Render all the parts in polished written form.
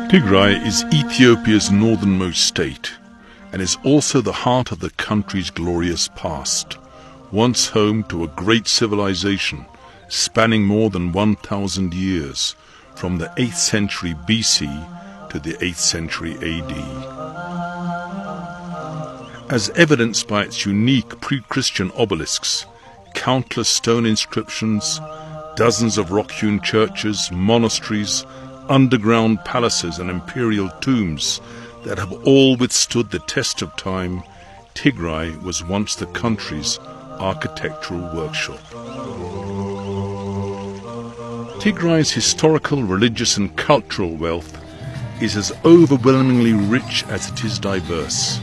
Tigray is Ethiopia's northernmost state and is also the heart of the country's glorious past, once home to a great civilization spanning more than 1,000 years, from the 8th century BC to the 8th century AD. As evidenced by its unique pre-Christian obelisks, countless stone inscriptions, dozens of rock-hewn churches, monasteries, underground palaces and imperial tombs that have all withstood the test of time, Tigray was once the country's architectural workshop. Tigray's historical, religious and cultural wealth is as overwhelmingly rich as it is diverse.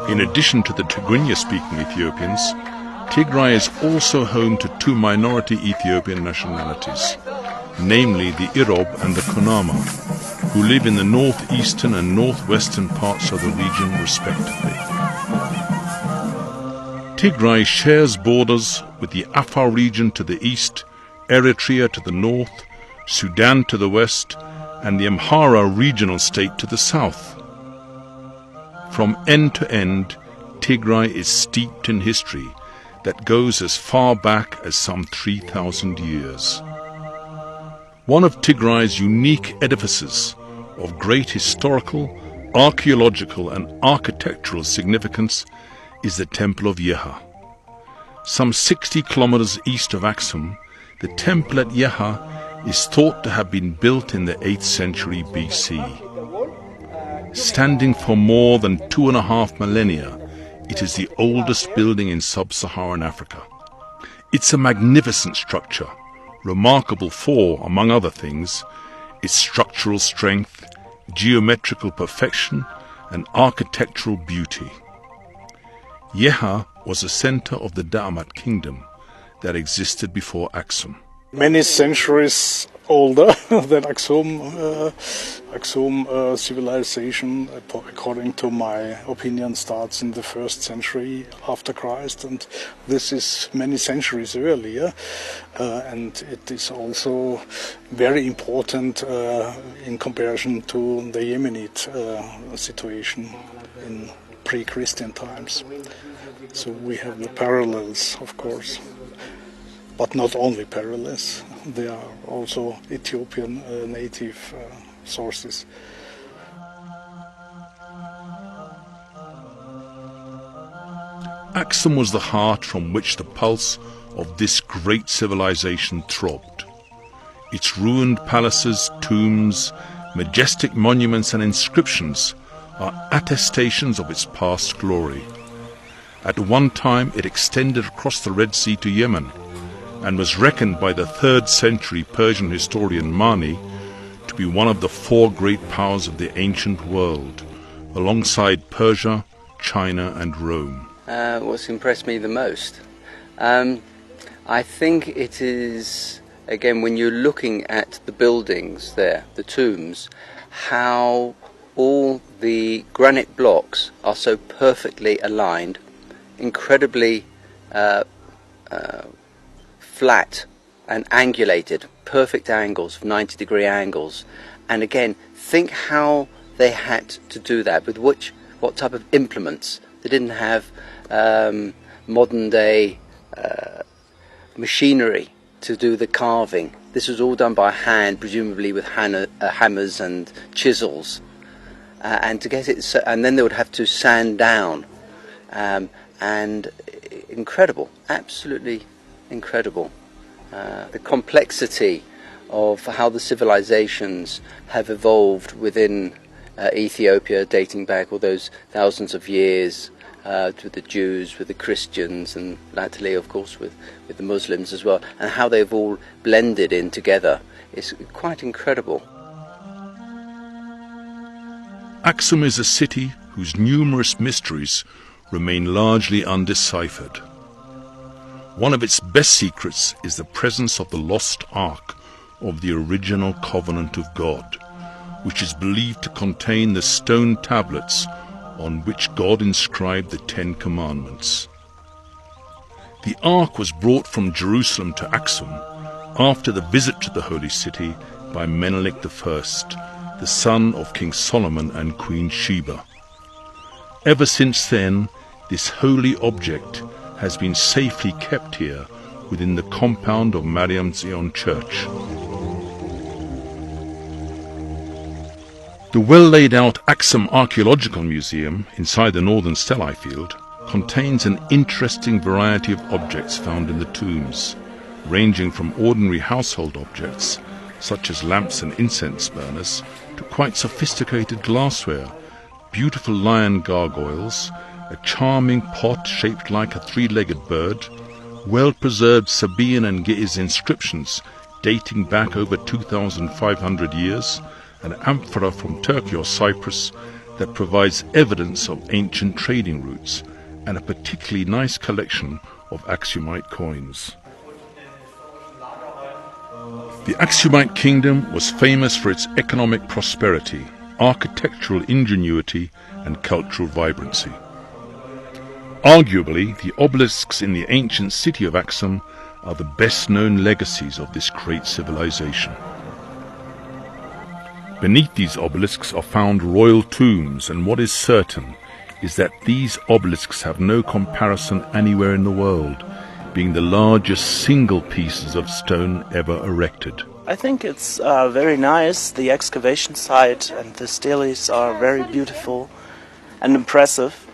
In addition to the Tigrinya-speaking Ethiopians, Tigray is also home to two minority Ethiopian nationalities, namely the Irob and the Kunama, who live in the northeastern and northwestern parts of the region respectively. Tigray shares borders with the Afar region to the east, Eritrea to the north, Sudan to the west, and the Amhara regional state to the south. From end to end, Tigray is steeped in history that goes as far back as some 3,000 years. One of Tigray's unique edifices of great historical, archeological and architectural significance is the Temple of Yeha. Some 60 kilometers east of Axum, the temple at Yeha is thought to have been built in the 8th century BC. Standing for more than 2.5 millennia, it is the oldest building in sub-Saharan Africa. It's a magnificent structure, remarkable for, among other things, its structural strength, geometrical perfection and architectural beauty. Yeha was a center of the Damat Kingdom that existed before Axum. Many centuries older than Axum civilization, according to my opinion, starts in the 1st century after Christ, and this is many centuries earlier, and it is also very important in comparison to the Yemenite situation in pre-Christian times. So we have the parallels, of course, but not only parallels. There are also Ethiopian native sources. Axum was the heart from which the pulse of this great civilization throbbed. Its ruined palaces, tombs, majestic monuments and inscriptions are attestations of its past glory. At one time it extended across the Red Sea to Yemen and was reckoned by the 3rd century Persian historian Mani to be one of the 4 great powers of the ancient world, alongside Persia, China and Rome. What's impressed me the most? I think it is, again, when you're looking at the buildings there, the tombs, how all the granite blocks are so perfectly aligned, incredibly flat and angulated, perfect angles, 90-degree angles. And again, think how they had to do that, with what type of implements. They didn't have modern day machinery to do the carving. This was all done by hand, presumably with hammers and chisels, and to get it, and then they would have to sand down, and incredible, absolutely incredible. The complexity of how the civilizations have evolved within Ethiopia, dating back all those thousands of years, with the Jews, with the Christians, and latterly, of course, with the Muslims as well, and how they've all blended in together is quite incredible. Axum is a city whose numerous mysteries remain largely undeciphered. One of its best secrets is the presence of the lost Ark of the original Covenant of God, which is believed to contain the stone tablets on which God inscribed the 10 Commandments. The Ark was brought from Jerusalem to Axum after the visit to the Holy City by Menelik I, the son of King Solomon and Queen Sheba. Ever since then, this holy object has been safely kept here within the compound of Mariam Zion Church. The well-laid-out Axum Archaeological Museum inside the northern Stelae field contains an interesting variety of objects found in the tombs, ranging from ordinary household objects, such as lamps and incense burners, to quite sophisticated glassware, beautiful lion gargoyles, a charming pot shaped like a three-legged bird, well-preserved Sabaean and Ge'ez inscriptions dating back over 2,500 years, an amphora from Turkey or Cyprus that provides evidence of ancient trading routes, and a particularly nice collection of Axumite coins. The Axumite Kingdom was famous for its economic prosperity, architectural ingenuity, and cultural vibrancy. Arguably, the obelisks in the ancient city of Axum are the best-known legacies of this great civilization. Beneath these obelisks are found royal tombs, and what is certain is that these obelisks have no comparison anywhere in the world, being the largest single pieces of stone ever erected. I think it's very nice. The excavation site and the steles are very beautiful and impressive,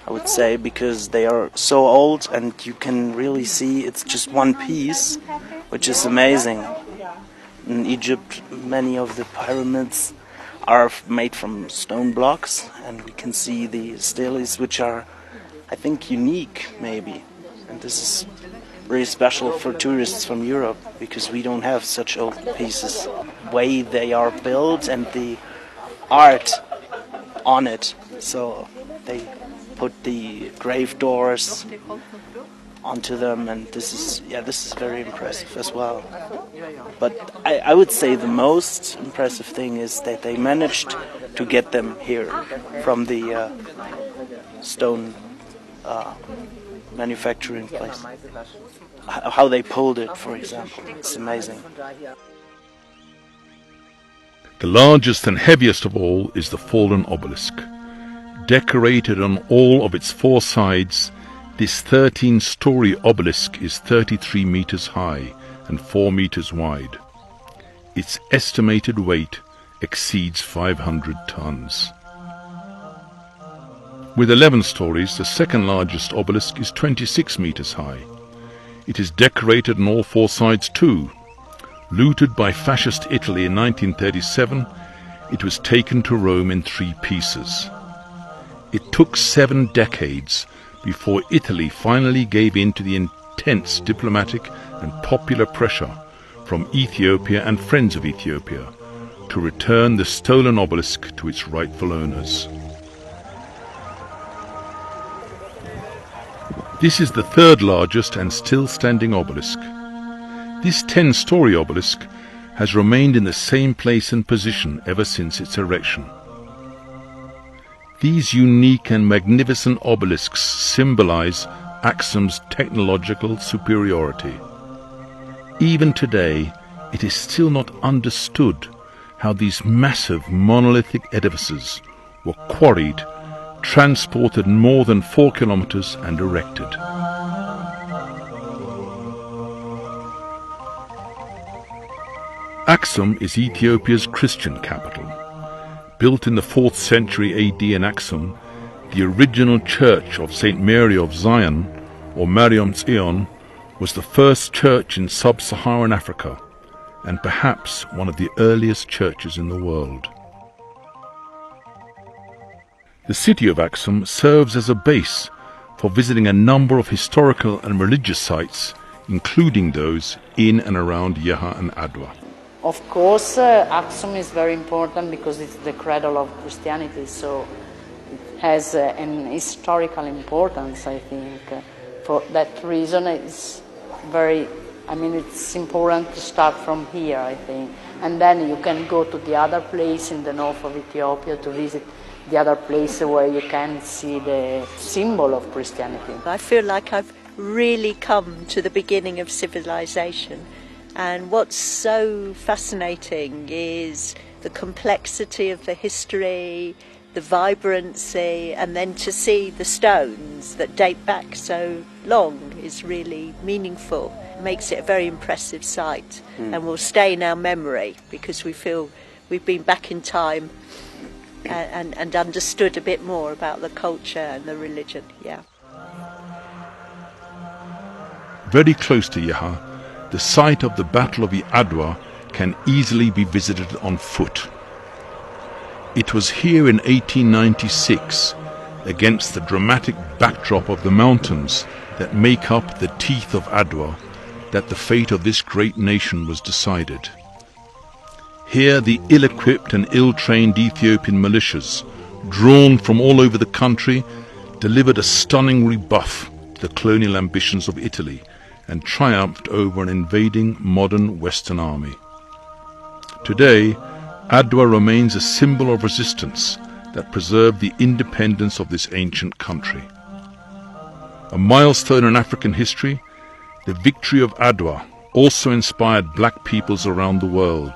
I would say, because they are so old and you can really see it's just one piece, which is amazing. In Egypt, many of the pyramids are made from stone blocks, and we can see the steles, which are, I think, unique, maybe. And this is very special for tourists from Europe, because we don't have such old pieces. The way they are built and the art on it. So they put the grave doors onto them, and this is very impressive as well. But I would say the most impressive thing is that they managed to get them here from the stone manufacturing place. How they pulled it, for example, it's amazing. The largest and heaviest of all is the fallen obelisk. Decorated on all of its four sides, this 13-story obelisk is 33 meters high and 4 meters wide. Its estimated weight exceeds 500 tons. With 11 stories, the second largest obelisk is 26 meters high. It is decorated on all four sides too. Looted by fascist Italy in 1937, it was taken to Rome in 3 pieces. It took 7 decades before Italy finally gave in to the intense diplomatic and popular pressure from Ethiopia and friends of Ethiopia to return the stolen obelisk to its rightful owners. This is the third largest and still standing obelisk. This 10-story obelisk has remained in the same place and position ever since its erection. These unique and magnificent obelisks symbolize Axum's technological superiority. Even today, it is still not understood how these massive monolithic edifices were quarried, transported more than 4 kilometers and erected. Axum is Ethiopia's Christian capital. Built in the 4th century AD in Axum, the original Church of St. Mary of Zion, or Mariam Zion, was the first church in sub-Saharan Africa, and perhaps one of the earliest churches in the world. The city of Axum serves as a base for visiting a number of historical and religious sites, including those in and around Yeha and Adwa. Of course, Axum is very important because it's the cradle of Christianity, so it has an historical importance, I think. For that reason, it's important to start from here, I think. And then you can go to the other place in the north of Ethiopia to visit the other place where you can see the symbol of Christianity. I feel like I've really come to the beginning of civilization. And what's so fascinating is the complexity of the history, the vibrancy, and then to see the stones that date back so long is really meaningful. It makes it a very impressive sight and will stay in our memory because we feel we've been back in time and understood a bit more about the culture and the religion. Yeah. Very close to Yeha, the site of the Battle of the Adwa can easily be visited on foot. It was here in 1896, against the dramatic backdrop of the mountains that make up the teeth of Adwa, that the fate of this great nation was decided. Here the ill-equipped and ill-trained Ethiopian militias, drawn from all over the country, delivered a stunning rebuff to the colonial ambitions of Italy and triumphed over an invading modern Western army. Today, Adwa remains a symbol of resistance that preserved the independence of this ancient country. A milestone in African history, the victory of Adwa also inspired black peoples around the world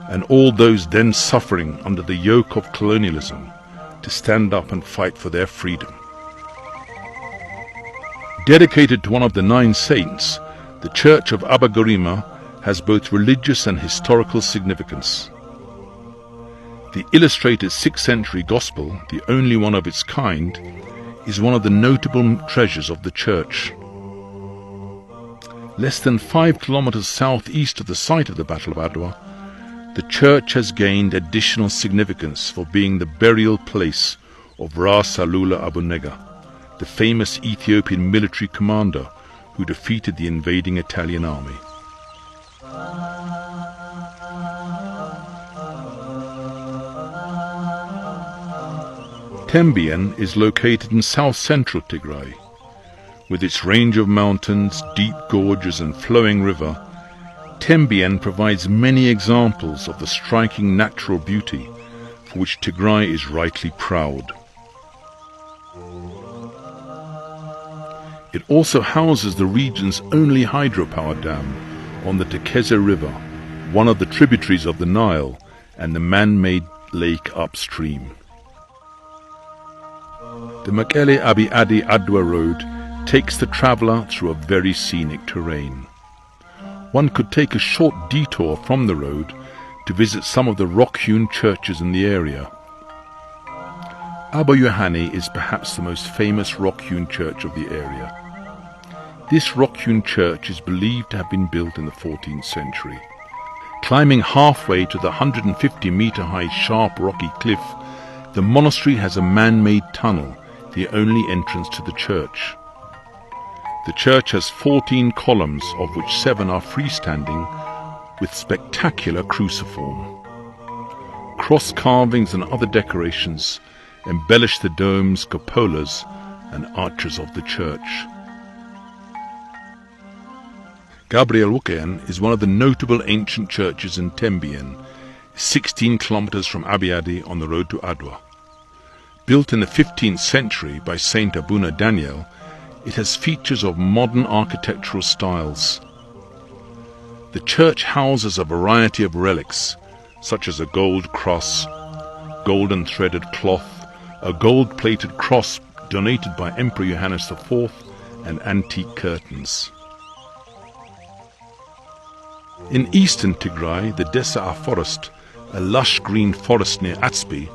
and all those then suffering under the yoke of colonialism to stand up and fight for their freedom. Dedicated to one of the 9 saints, the Church of Abagorima has both religious and historical significance. The illustrated 6th century Gospel, the only one of its kind, is one of the notable treasures of the church. Less than 5 kilometers southeast of the site of the Battle of Adwa, the church has gained additional significance for being the burial place of Ras Alula Abu Nega, the famous Ethiopian military commander who defeated the invading Italian army. Tembien is located in south-central Tigray. With its range of mountains, deep gorges and flowing river, Tembien provides many examples of the striking natural beauty for which Tigray is rightly proud. It also houses the region's only hydropower dam on the Tekeze River, one of the tributaries of the Nile and the man-made lake upstream. The Mekele Abiadi Adwa Road takes the traveller through a very scenic terrain. One could take a short detour from the road to visit some of the rock-hewn churches in the area. Abba Yohane is perhaps the most famous rock-hewn church of the area. This rock-hewn church is believed to have been built in the 14th century. Climbing halfway to the 150-meter-high sharp rocky cliff, the monastery has a man-made tunnel, the only entrance to the church. The church has 14 columns, of which 7 are freestanding, with spectacular cruciform. Cross carvings and other decorations embellish the domes, cupolas, and arches of the church. Gabriel Wuken is one of the notable ancient churches in Tembien, 16 kilometers from Abiadi on the road to Adwa. Built in the 15th century by Saint Abuna Daniel, it has features of modern architectural styles. The church houses a variety of relics, such as a gold cross, golden threaded cloth, a gold-plated cross donated by Emperor Johannes IV, and antique curtains. In eastern Tigray, the Desaa forest, a lush green forest near Atsbi,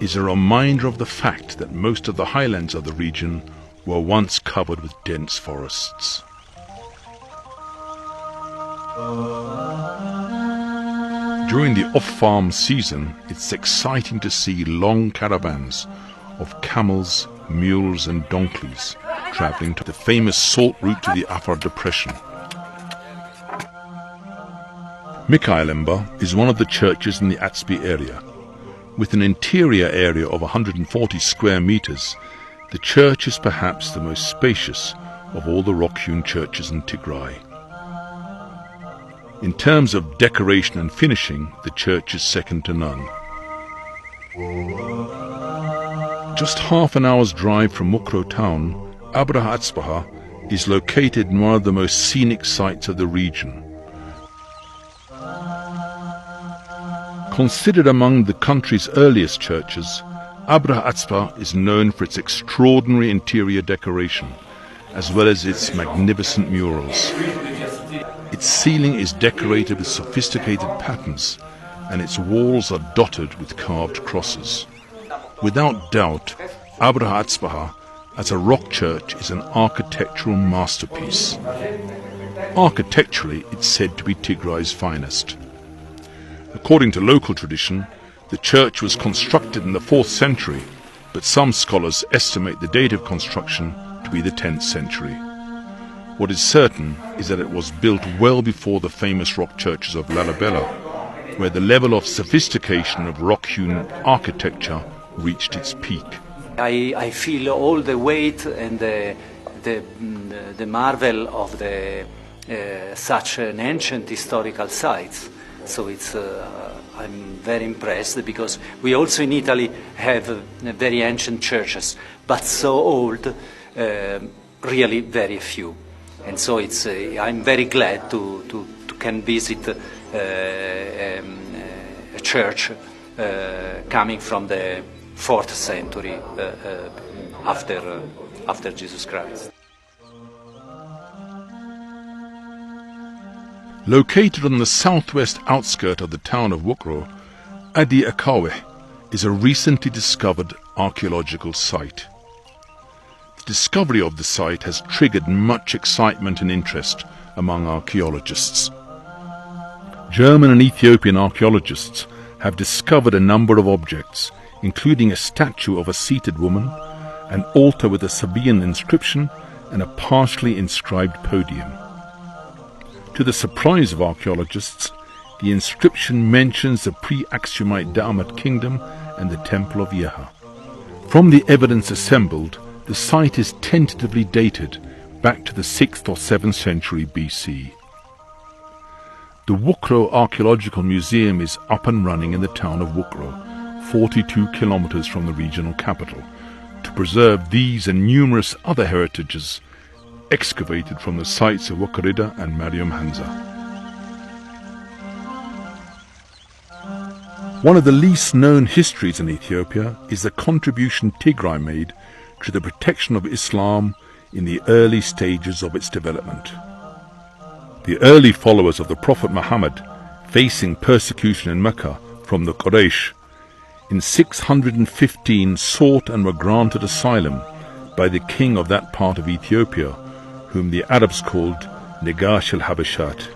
is a reminder of the fact that most of the highlands of the region were once covered with dense forests. During the off-farm season, it's exciting to see long caravans of camels, mules and donkeys traveling to the famous salt route to the Afar Depression. Mikhaelemba is one of the churches in the Atsbi area. With an interior area of 140 square meters, the church is perhaps the most spacious of all the rock-hewn churches in Tigray. In terms of decoration and finishing, the church is second to none. Just half an hour's drive from Mukro town, Abraha Atzbaha is located in one of the most scenic sites of the region. Considered among the country's earliest churches, Abra Atzpa is known for its extraordinary interior decoration, as well as its magnificent murals. Its ceiling is decorated with sophisticated patterns, and its walls are dotted with carved crosses. Without doubt, Abra Atzpa as a rock church is an architectural masterpiece. Architecturally, it's said to be Tigray's finest. According to local tradition, the church was constructed in the 4th century, but some scholars estimate the date of construction to be the 10th century. What is certain is that it was built well before the famous rock churches of Lalibela, where the level of sophistication of rock-hewn architecture reached its peak. I feel all the weight and the marvel of such an ancient historical sites. So I'm very impressed, because we also in Italy have very ancient churches, but so old, really very few. And so I'm very glad to can visit a church coming from the 4th century after Jesus Christ. Located on the southwest outskirt of the town of Wukro, Adi Akaweh is a recently discovered archaeological site. The discovery of the site has triggered much excitement and interest among archaeologists. German and Ethiopian archaeologists have discovered a number of objects, including a statue of a seated woman, an altar with a Sabaean inscription, and a partially inscribed podium. To the surprise of archaeologists, the inscription mentions the pre-Axumite Damat Kingdom and the Temple of Yeha. From the evidence assembled, the site is tentatively dated back to the 6th or 7th century BC. The Wukro Archaeological Museum is up and running in the town of Wukro, 42 kilometers from the regional capital, to preserve these and numerous other heritages excavated from the sites of Wukrida and Mariam Hanza. One of the least known histories in Ethiopia is the contribution Tigray made to the protection of Islam in the early stages of its development. The early followers of the Prophet Muhammad, facing persecution in Mecca from the Quraysh, in 615 sought and were granted asylum by the king of that part of Ethiopia, whom the Arabs called Negash al-Habashat.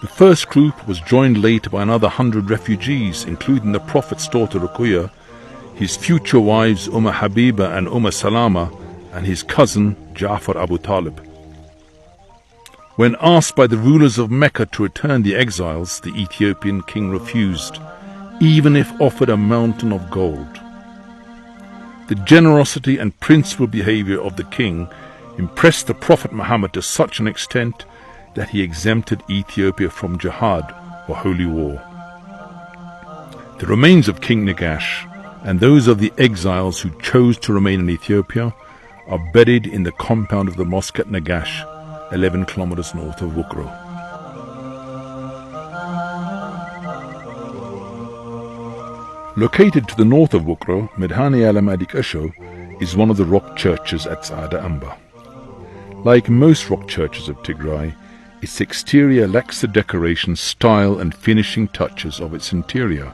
The first group was joined later by another 100 refugees, including the Prophet's daughter Ruqayya, his future wives Habiba and Salama, and his cousin Ja'far Abu Talib. When asked by the rulers of Mecca to return the exiles, the Ethiopian king refused, even if offered a mountain of gold. The generosity and principled behavior of the king impressed the Prophet Muhammad to such an extent that he exempted Ethiopia from jihad, or holy war. The remains of King Negash and those of the exiles who chose to remain in Ethiopia are buried in the compound of the mosque at Negash, 11 kilometers north of Wukro. Located to the north of Wukro, Medhani Alam Adik Esho is one of the rock churches at Saada Amba. Like most rock churches of Tigray, its exterior lacks the decoration, style and finishing touches of its interior,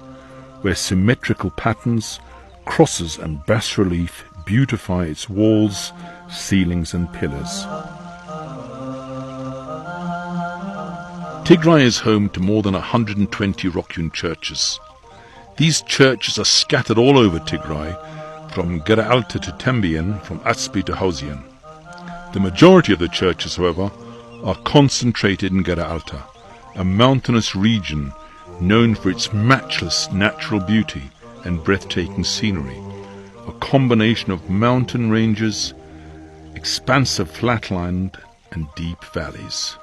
where symmetrical patterns, crosses and bas-relief beautify its walls, ceilings and pillars. Tigray is home to more than 120 rock-hewn churches. These churches are scattered all over Tigray, from Geralta to Tembien, from Atspi to Hausian. The majority of the churches, however, are concentrated in Geralta, a mountainous region known for its matchless natural beauty and breathtaking scenery, a combination of mountain ranges, expansive flatland and deep valleys.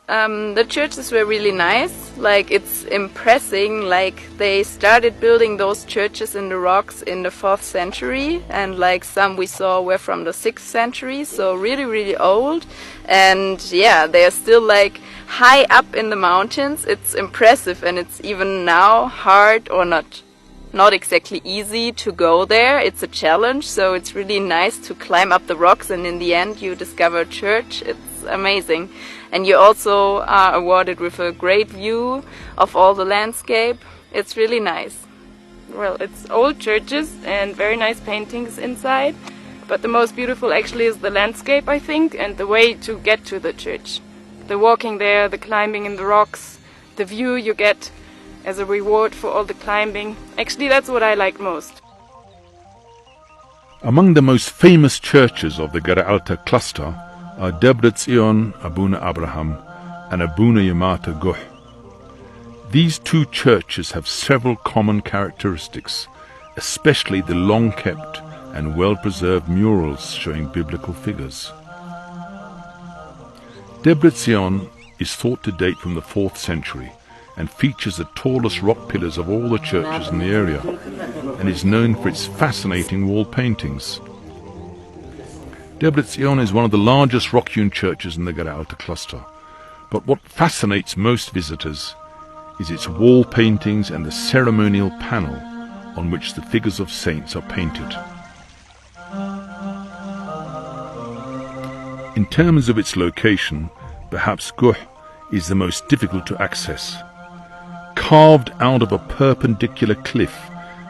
The churches were really nice. Like, it's impressing. Like, they started building those churches in the rocks in the 4th century, and like some we saw were from the 6th century, so really, really old. And yeah, they are still like high up in the mountains. It's impressive, and it's even now hard or not exactly easy to go there. It's a challenge, so it's really nice to climb up the rocks, and in the end you discover a church. It's amazing. And you also are awarded with a great view of all the landscape. It's really nice. Well, it's old churches and very nice paintings inside, but the most beautiful actually is the landscape, I think, and the way to get to the church. The walking there, the climbing in the rocks, the view you get as a reward for all the climbing. Actually, that's what I like most. Among the most famous churches of the Geralta cluster are Debre Zion, Abuna Abraham, and Abuna Yamata Guh. These two churches have several common characteristics, especially the long-kept and well-preserved murals showing biblical figures. Debre Zion is thought to date from the 4th century and features the tallest rock pillars of all the churches in the area, and is known for its fascinating wall paintings. Debre Zion is one of the largest rock-hewn churches in the Geralta cluster, but what fascinates most visitors is its wall paintings and the ceremonial panel on which the figures of saints are painted. In terms of its location, perhaps Guh is the most difficult to access. Carved out of a perpendicular cliff,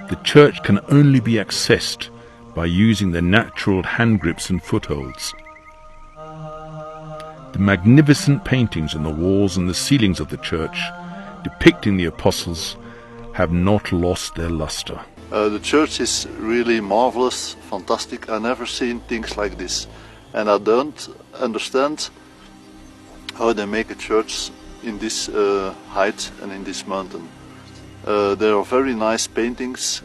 the church can only be accessed by using the natural hand grips and footholds. The magnificent paintings on the walls and the ceilings of the church, depicting the apostles, have not lost their luster. The church is really marvelous, fantastic. I've never seen things like this. And I don't understand how they make a church in this height and in this mountain. There are very nice paintings,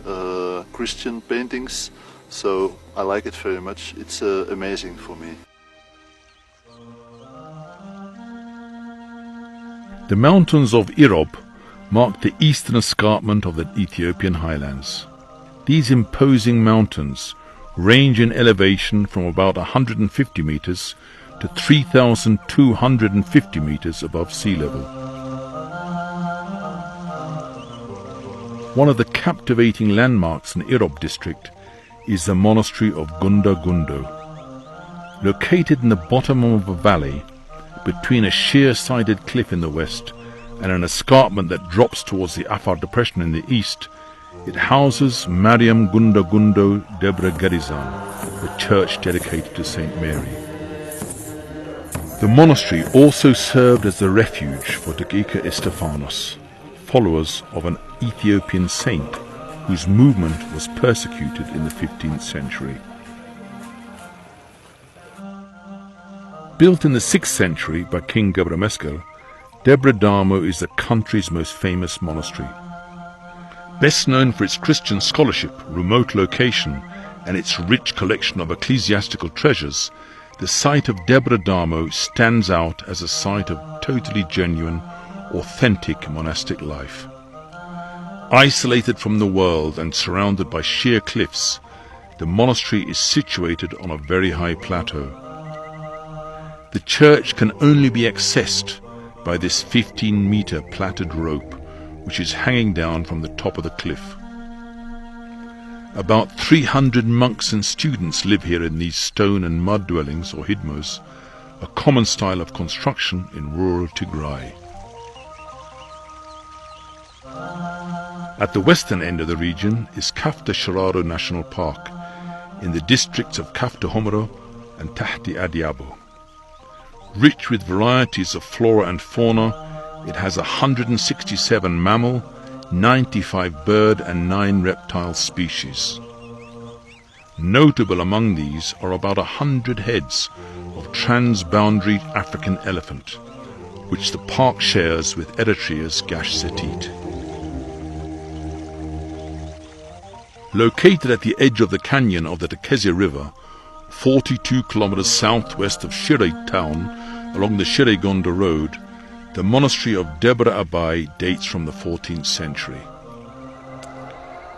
Christian paintings, so I like it very much. It's amazing for me. The mountains of Irob mark the eastern escarpment of the Ethiopian highlands. These imposing mountains range in elevation from about 150 meters to 3,250 meters above sea level. One of the captivating landmarks in Irob district is the monastery of Gunda Gundo. Located in the bottom of a valley, between a sheer-sided cliff in the west and an escarpment that drops towards the Afar Depression in the east, it houses Mariam Gunda Gundo Debre Gerizan, the church dedicated to Saint Mary. The monastery also served as the refuge for Dakika Estefanos, followers of an Ethiopian saint whose movement was persecuted in the 15th century. Built in the 6th century by King Gebra Meskel, Debre Damo is the country's most famous monastery. Best known for its Christian scholarship, remote location, and its rich collection of ecclesiastical treasures, the site of Debre Damo stands out as a site of totally genuine, authentic monastic life. Isolated from the world and surrounded by sheer cliffs, the monastery is situated on a very high plateau. The church can only be accessed by this 15-meter plaited rope, which is hanging down from the top of the cliff. About 300 monks and students live here in these stone and mud dwellings, or hidmos, a common style of construction in rural Tigray. At the western end of the region is Kafta Shararo National Park, in the districts of Kafta Homoro and Tahti Adiabo. Rich with varieties of flora and fauna, it has 167 mammal, 95 bird and 9 reptile species. Notable among these are about 100 heads of transboundary African elephant, which the park shares with Eritrea's Gash Setit. Located at the edge of the canyon of the Tekeze River, 42 kilometers southwest of Shire town, along the Shire-Gonda Road, The monastery of Debre Abai dates from the 14th century.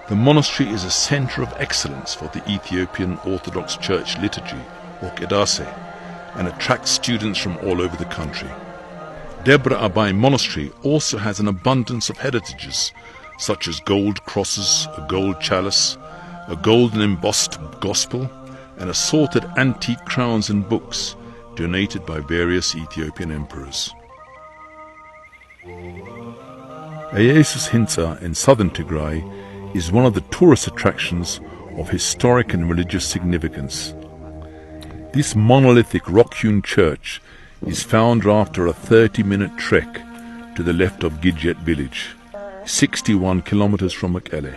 The monastery is a center of excellence for the Ethiopian Orthodox Church liturgy, or Kedase, and attracts students from all over the country. Debre Abai Monastery also has an abundance of heritages, such as gold crosses, a gold chalice, a golden embossed gospel, and assorted antique crowns and books donated by various Ethiopian emperors. Ayesus Hinsa in southern Tigray is one of the tourist attractions of historic and religious significance. This monolithic rock-hewn church is found after a 30-minute trek to the left of Gidjet village, 61 kilometers from Mekelle.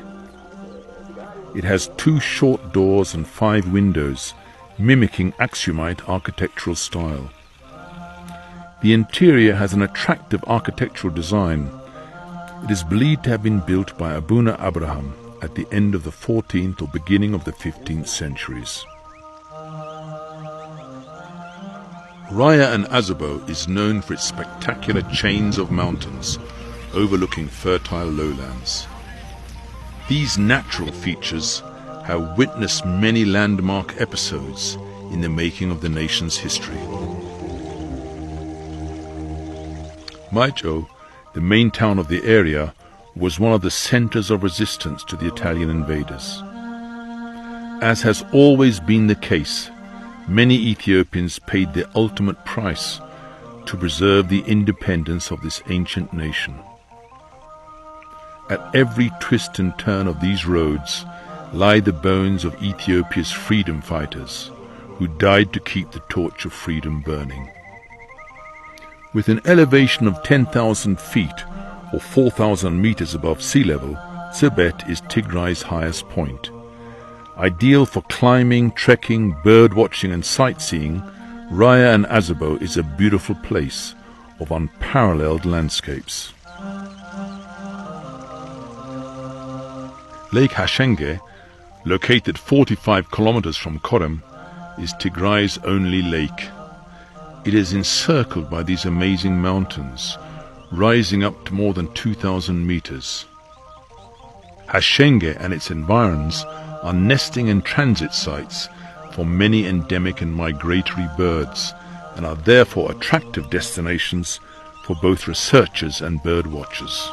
It has 2 short doors and 5 windows, mimicking Axumite architectural style. The interior has an attractive architectural design. It is believed to have been built by Abuna Abraham at the end of the 14th or beginning of the 15th centuries. Raya and Azabo is known for its spectacular chains of mountains overlooking fertile lowlands. These natural features have witnessed many landmark episodes in the making of the nation's history. Maijo, the main town of the area, was one of the centers of resistance to the Italian invaders. As has always been the case, many Ethiopians paid the ultimate price to preserve the independence of this ancient nation. At every twist and turn of these roads lie the bones of Ethiopia's freedom fighters who died to keep the torch of freedom burning. With an elevation of 10,000 feet or 4,000 meters above sea level, Sibet is Tigray's highest point. Ideal for climbing, trekking, bird watching and sightseeing, Raya and Azabo is a beautiful place of unparalleled landscapes. Lake Hashenge, located 45 kilometers from Korem, is Tigray's only lake. It is encircled by these amazing mountains, rising up to more than 2,000 meters. Hashenge and its environs are nesting and transit sites for many endemic and migratory birds, and are therefore attractive destinations for both researchers and bird watchers.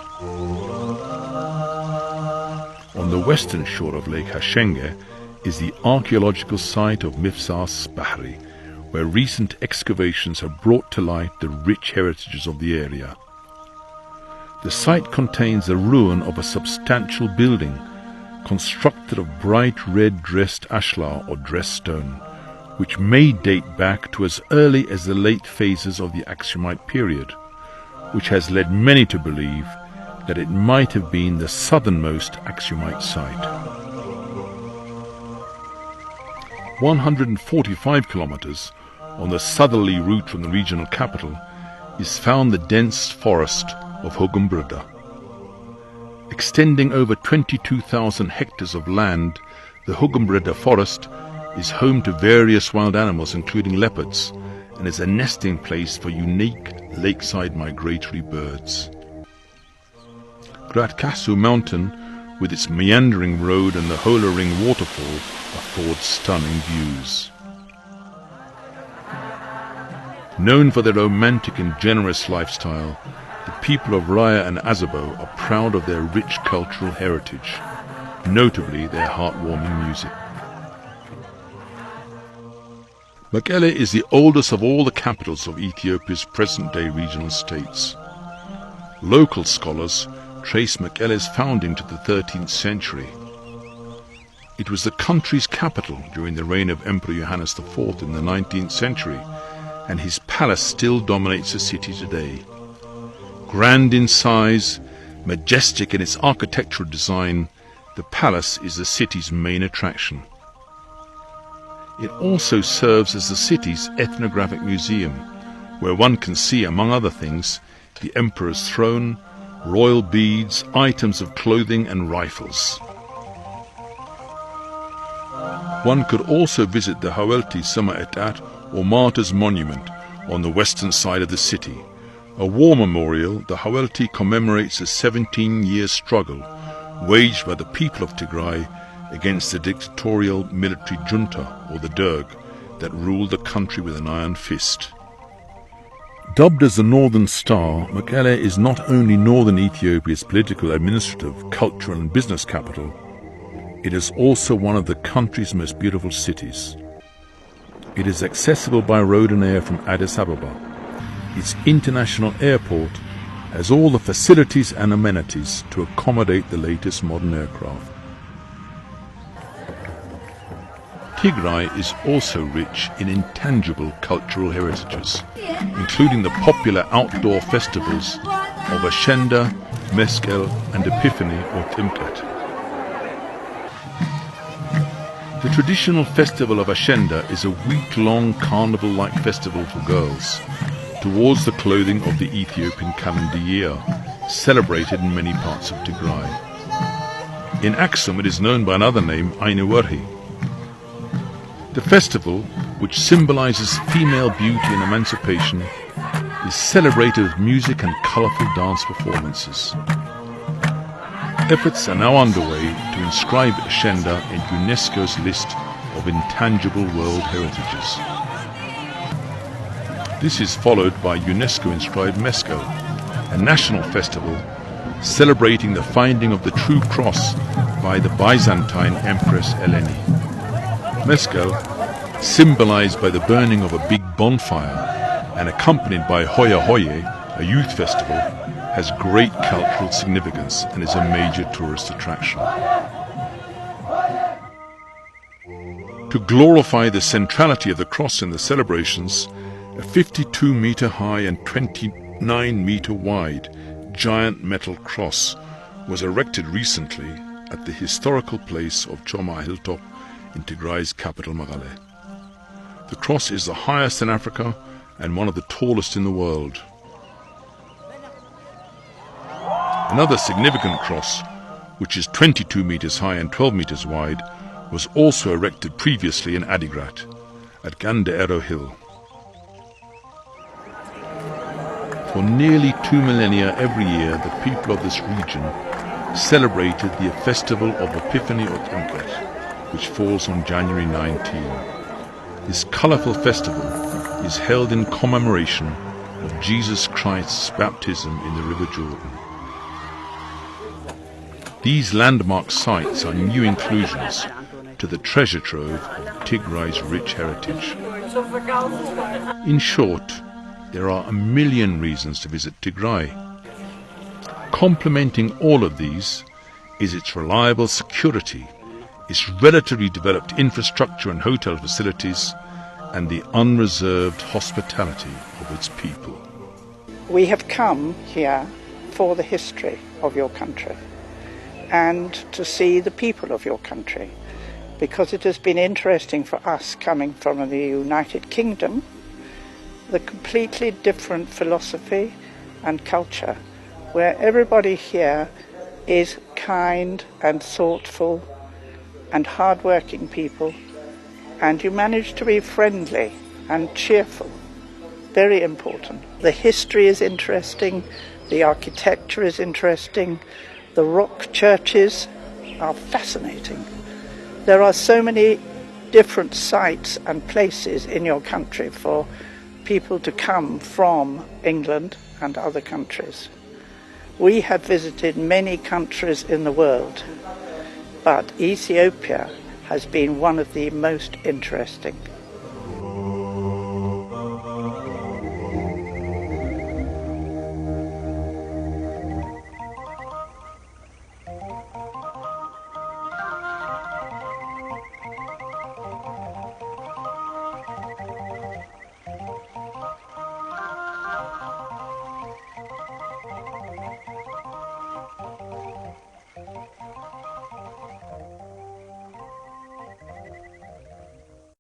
On the western shore of Lake Hashenge is the archeological site of Mifsas Bahri, where recent excavations have brought to light the rich heritages of the area. The site contains the ruin of a substantial building constructed of bright red dressed ashlar or dressed stone, which may date back to as early as the late phases of the Axumite period, which has led many to believe that it might have been the southernmost Axumite site. 145 kilometers on the southerly route from the regional capital is found the dense forest of Hugumbrida. Extending over 22,000 hectares of land, the Hugumbrida forest is home to various wild animals including leopards, and is a nesting place for unique lakeside migratory birds. Gratkasu Mountain, with its meandering road and the Hola Ring waterfall, affords stunning views. Known for their romantic and generous lifestyle, the people of Raya and Azabo are proud of their rich cultural heritage, notably their heartwarming music. Mekelle is the oldest of all the capitals of Ethiopia's present-day regional states. Local scholars trace Mekelle's founding to the 13th century. It was the country's capital during the reign of Emperor Johannes IV in the 19th century, and his palace still dominates the city today. Grand in size, majestic in its architectural design, the palace is the city's main attraction. It also serves as the city's ethnographic museum, where one can see, among other things, the emperor's throne, royal beads, items of clothing and rifles. One could also visit the Hawelti Sama Etat or Martyrs Monument on the western side of the city, A war memorial, the Hawelti commemorates a 17-year struggle waged by the people of Tigray against the dictatorial military junta, or the Derg, that ruled the country with an iron fist. Dubbed as the Northern Star, Mekelle is not only northern Ethiopia's political, administrative, cultural and business capital, it is also one of the country's most beautiful cities. It is accessible by road and air from Addis Ababa. Its international airport has all the facilities and amenities to accommodate the latest modern aircraft. Tigray is also rich in intangible cultural heritages, including the popular outdoor festivals of Ashenda, Meskel and Epiphany or Timkat. The traditional festival of Ashenda is a week-long carnival-like festival for girls, towards the clothing of the Ethiopian calendar year, celebrated in many parts of Tigray. In Axum it is known by another name, Ainuwerhi. The festival, which symbolizes female beauty and emancipation, is celebrated with music and colorful dance performances. Efforts are now underway to inscribe Ashenda in UNESCO's list of intangible world heritages. This is followed by UNESCO-inscribed Meskel, a national festival celebrating the finding of the true cross by the Byzantine Empress Eleni. Meskel, symbolized by the burning of a big bonfire and accompanied by Hoya Hoye, a youth festival, has great cultural significance and is a major tourist attraction. To glorify the centrality of the cross in the celebrations, a 52-meter high and 29-meter wide giant metal cross was erected recently at the historical place of Choma Hilltop in Tigray's capital Mekelle. The cross is the highest in Africa and one of the tallest in the world. Another significant cross, which is 22 meters high and 12 meters wide, was also erected previously in Adigrat, at Gandeero Hill. For nearly 2 millennia every year, the people of this region celebrated the festival of Epiphany or Timkat, which falls on January 19. This colorful festival is held in commemoration of Jesus Christ's baptism in the River Jordan. These landmark sites are new inclusions to the treasure trove of Tigray's rich heritage. In short, there are a million reasons to visit Tigray. Complementing all of these is its reliable security, its relatively developed infrastructure and hotel facilities, and the unreserved hospitality of its people. We have come here for the history of your country and to see the people of your country, because it has been interesting for us coming from the United Kingdom, the completely different philosophy and culture, where everybody here is kind and thoughtful and hard-working people, and you manage to be friendly and cheerful. Very important. The history is interesting, the architecture is interesting, the rock churches are fascinating. There are so many different sites and places in your country for people to come from England and other countries. We have visited many countries in the world, but Ethiopia has been one of the most interesting.